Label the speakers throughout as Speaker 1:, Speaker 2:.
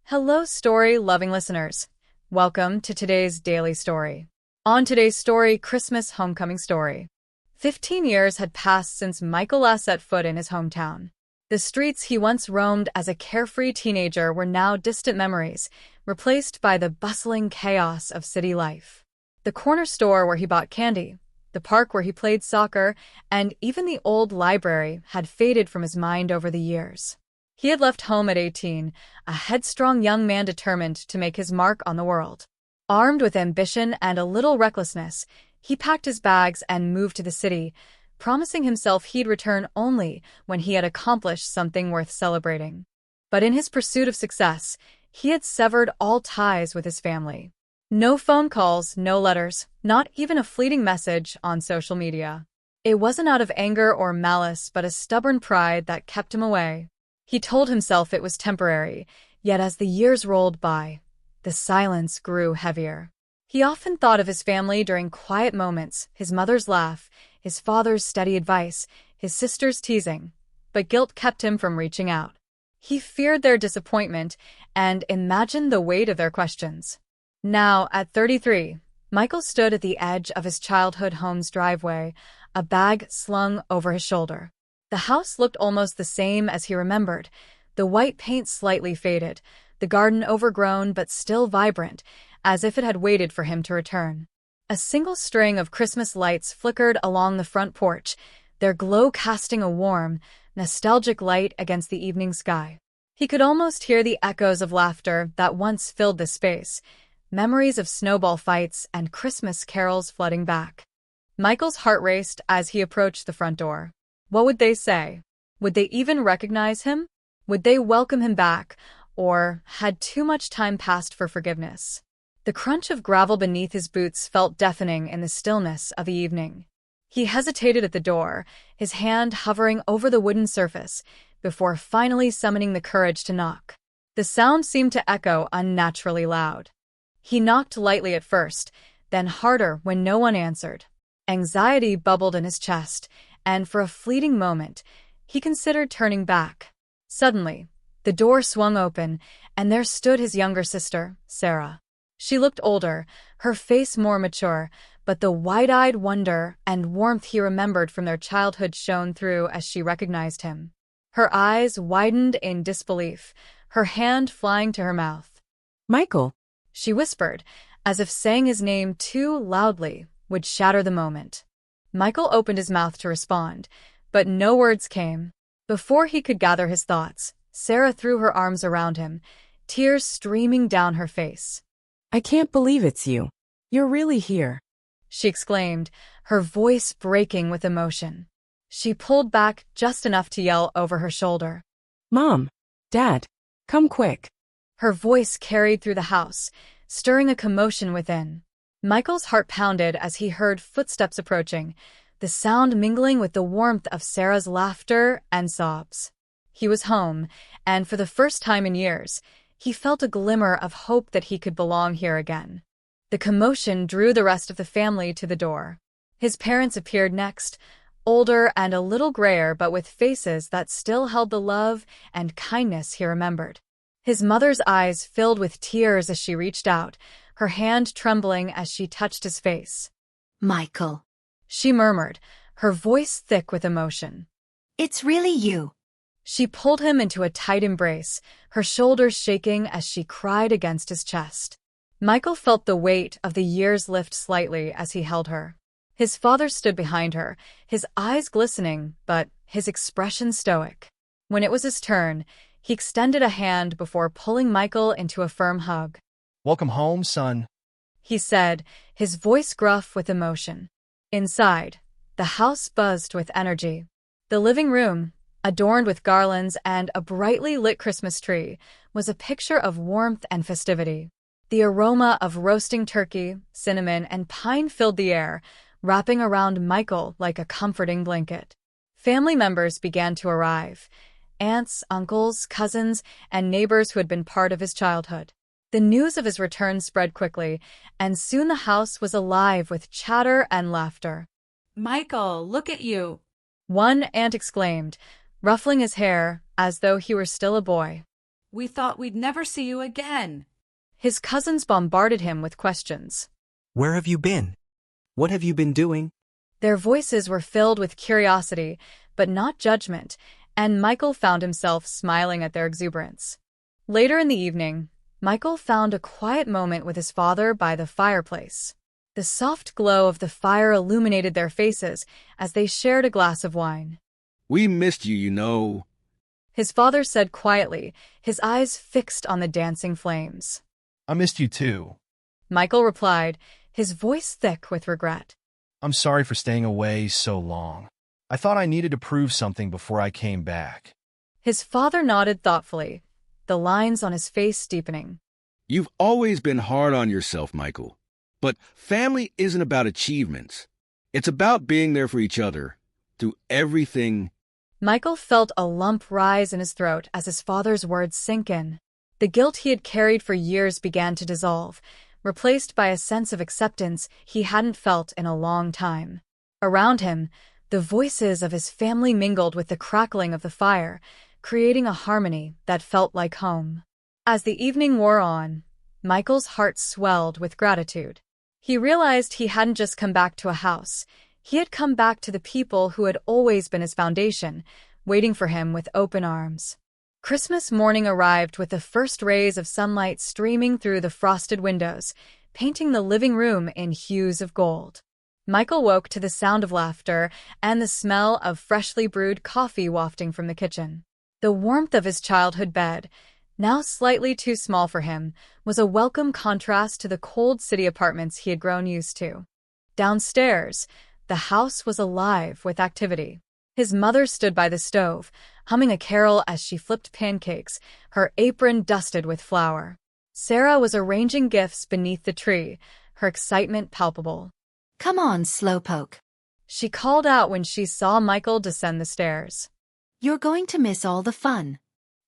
Speaker 1: Hello, story-loving listeners. Welcome to today's daily story. On today's story, Christmas Homecoming Story. 15 years had passed since Michael last set foot in his hometown. The streets he once roamed as a carefree teenager were now distant memories, replaced by the bustling chaos of city life. The corner store where he bought candy, the park where he played soccer, and even the old library had faded from his mind over the years. He had left home at 18, a headstrong young man determined to make his mark on the world. Armed with ambition and a little recklessness, he packed his bags and moved to the city, promising himself he'd return only when he had accomplished something worth celebrating. But in his pursuit of success, he had severed all ties with his family. No phone calls, no letters, not even a fleeting message on social media. It wasn't out of anger or malice, but a stubborn pride that kept him away. He told himself it was temporary, yet as the years rolled by, the silence grew heavier. He often thought of his family during quiet moments, his mother's laugh, his father's steady advice, his sister's teasing, but guilt kept him from reaching out. He feared their disappointment and imagined the weight of their questions. Now, at 33, Michael stood at the edge of his childhood home's driveway, a bag slung over his shoulder. The house looked almost the same as he remembered, the white paint slightly faded, the garden overgrown but still vibrant, as if it had waited for him to return. A single string of Christmas lights flickered along the front porch, their glow casting a warm, nostalgic light against the evening sky. He could almost hear the echoes of laughter that once filled the space, memories of snowball fights and Christmas carols flooding back. Michael's heart raced as he approached the front door. What would they say? Would they even recognize him? Would they welcome him back, or had too much time passed for forgiveness? The crunch of gravel beneath his boots felt deafening in the stillness of the evening. He hesitated at the door, his hand hovering over the wooden surface, before finally summoning the courage to knock. The sound seemed to echo unnaturally loud. He knocked lightly at first, then harder when no one answered. Anxiety bubbled in his chest, and for a fleeting moment, he considered turning back. Suddenly, the door swung open, and there stood his younger sister, Sarah. She looked older, her face more mature, but the wide-eyed wonder and warmth he remembered from their childhood shone through as she recognized him. Her eyes widened in disbelief, her hand flying to her mouth.
Speaker 2: Michael,
Speaker 1: She whispered, as if saying his name too loudly would shatter the moment. Michael opened his mouth to respond, but no words came. Before he could gather his thoughts, Sarah threw her arms around him, tears streaming down her face.
Speaker 2: I can't believe it's you. You're really here.
Speaker 1: She exclaimed, her voice breaking with emotion. She pulled back just enough to yell over her shoulder.
Speaker 2: Mom, Dad, come quick.
Speaker 1: Her voice carried through the house, stirring a commotion within. Michael's heart pounded as he heard footsteps approaching, the sound mingling with the warmth of Sarah's laughter and sobs. He was home, and for the first time in years, he felt a glimmer of hope that he could belong here again. The commotion drew the rest of the family to the door. His parents appeared next, older and a little grayer but with faces that still held the love and kindness he remembered. His mother's eyes filled with tears as she reached out, her hand trembling as she touched his face.
Speaker 3: Michael,
Speaker 1: She murmured, her voice thick with emotion.
Speaker 3: it's really you.
Speaker 1: She pulled him into a tight embrace, her shoulders shaking as she cried against his chest. Michael felt the weight of the years lift slightly as he held her. His father stood behind her, his eyes glistening, but his expression stoic. When it was his turn, he extended a hand before pulling Michael into a firm hug.
Speaker 4: Welcome home, son.
Speaker 1: He said, his voice gruff with emotion. Inside, the house buzzed with energy. The living room, adorned with garlands and a brightly lit Christmas tree, was a picture of warmth and festivity. The aroma of roasting turkey, cinnamon, and pine filled the air, wrapping around Michael like a comforting blanket. Family members began to arrive. Aunts, uncles, cousins, and neighbors who had been part of his childhood. The news of his return spread quickly, and soon the house was alive with chatter and laughter.
Speaker 5: Michael, look at you.
Speaker 1: One aunt exclaimed, ruffling his hair as though he were still a boy.
Speaker 5: We thought we'd never see you again.
Speaker 1: His cousins bombarded him with questions.
Speaker 4: Where have you been? What have you been doing?
Speaker 1: Their voices were filled with curiosity, but not judgment, and Michael found himself smiling at their exuberance. Later in the evening, Michael found a quiet moment with his father by the fireplace. The soft glow of the fire illuminated their faces as they shared a glass of wine.
Speaker 6: We missed you, you know.
Speaker 1: His father said quietly, his eyes fixed on the dancing flames.
Speaker 7: I missed you too.
Speaker 1: Michael replied, his voice thick with regret.
Speaker 7: I'm sorry for staying away so long. I thought I needed to prove something before I came back.
Speaker 1: His father nodded thoughtfully, the lines on his face deepening.
Speaker 6: You've always been hard on yourself, Michael. But family isn't about achievements. It's about being there for each other, through everything.
Speaker 1: Michael felt a lump rise in his throat as his father's words sank in. The guilt he had carried for years began to dissolve, replaced by a sense of acceptance he hadn't felt in a long time. Around him, the voices of his family mingled with the crackling of the fire, creating a harmony that felt like home. As the evening wore on, Michael's heart swelled with gratitude. He realized he hadn't just come back to a house. He had come back to the people who had always been his foundation, waiting for him with open arms. Christmas morning arrived with the first rays of sunlight streaming through the frosted windows, painting the living room in hues of gold. Michael woke to the sound of laughter and the smell of freshly brewed coffee wafting from the kitchen. The warmth of his childhood bed, now slightly too small for him, was a welcome contrast to the cold city apartments he had grown used to. Downstairs, the house was alive with activity. His mother stood by the stove, humming a carol as she flipped pancakes, her apron dusted with flour. Sarah was arranging gifts beneath the tree, her excitement palpable.
Speaker 3: Come on, Slowpoke.
Speaker 1: She called out when she saw Michael descend the stairs.
Speaker 3: You're going to miss all the fun.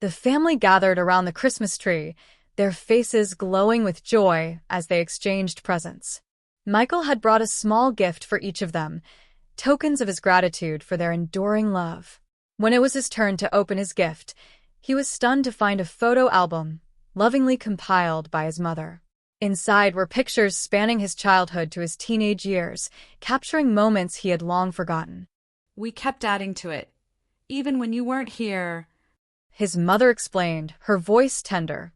Speaker 1: The family gathered around the Christmas tree, their faces glowing with joy as they exchanged presents. Michael had brought a small gift for each of them, tokens of his gratitude for their enduring love. When it was his turn to open his gift, he was stunned to find a photo album, lovingly compiled by his mother. Inside were pictures spanning his childhood to his teenage years, capturing moments he had long forgotten.
Speaker 5: We kept adding to it. Even when you weren't here,
Speaker 1: His mother explained, her voice tender.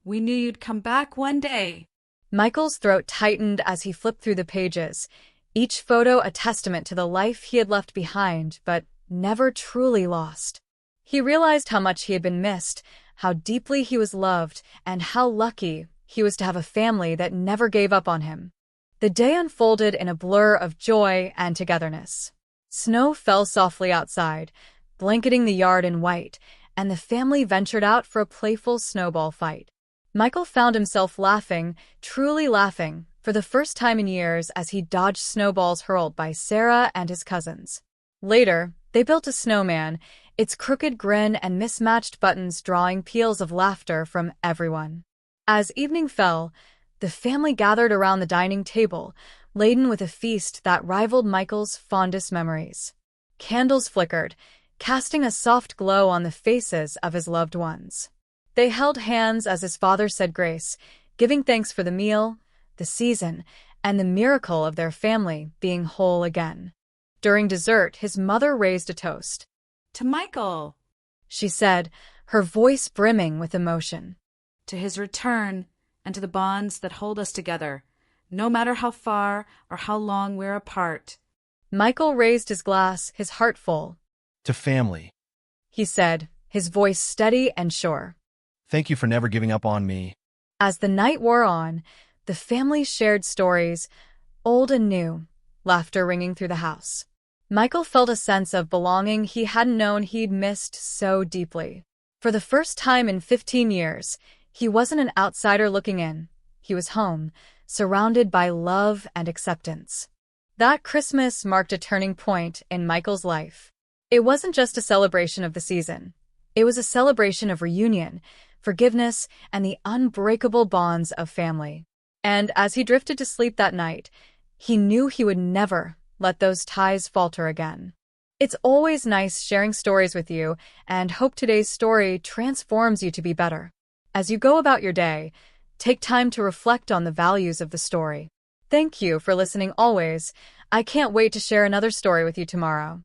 Speaker 5: we knew you'd come back one day.
Speaker 1: Michael's throat tightened as he flipped through the pages, each photo a testament to the life he had left behind but never truly lost. He realized how much he had been missed, how deeply he was loved, and how lucky he was to have a family that never gave up on him. The day unfolded in a blur of joy and togetherness. Snow fell softly outside, blanketing the yard in white, and the family ventured out for a playful snowball fight. Michael found himself laughing, truly laughing, for the first time in years as he dodged snowballs hurled by Sarah and his cousins. Later, they built a snowman, its crooked grin and mismatched buttons drawing peals of laughter from everyone. As evening fell, the family gathered around the dining table, laden with a feast that rivaled Michael's fondest memories. Candles flickered, casting a soft glow on the faces of his loved ones. They held hands as his father said grace, giving thanks for the meal, the season, and the miracle of their family being whole again. During dessert, his mother raised a toast.
Speaker 5: To Michael.
Speaker 1: She said, her voice brimming with emotion.
Speaker 5: To his return, and to the bonds that hold us together, no matter how far or how long we're apart.
Speaker 1: Michael raised his glass, his heart full.
Speaker 7: To family,
Speaker 1: He said, his voice steady and sure.
Speaker 7: thank you for never giving up on me.
Speaker 1: As the night wore on, the family shared stories, old and new, laughter ringing through the house. Michael felt a sense of belonging he hadn't known he'd missed so deeply. For the first time in 15 years, he wasn't an outsider looking in. He was home, surrounded by love and acceptance. That Christmas marked a turning point in Michael's life. It wasn't just a celebration of the season. It was a celebration of reunion, forgiveness, and the unbreakable bonds of family. And as he drifted to sleep that night, he knew he would never let those ties falter again. It's always nice sharing stories with you, and hope today's story transforms you to be better. As you go about your day, take time to reflect on the values of the story. Thank you for listening always. I can't wait to share another story with you tomorrow.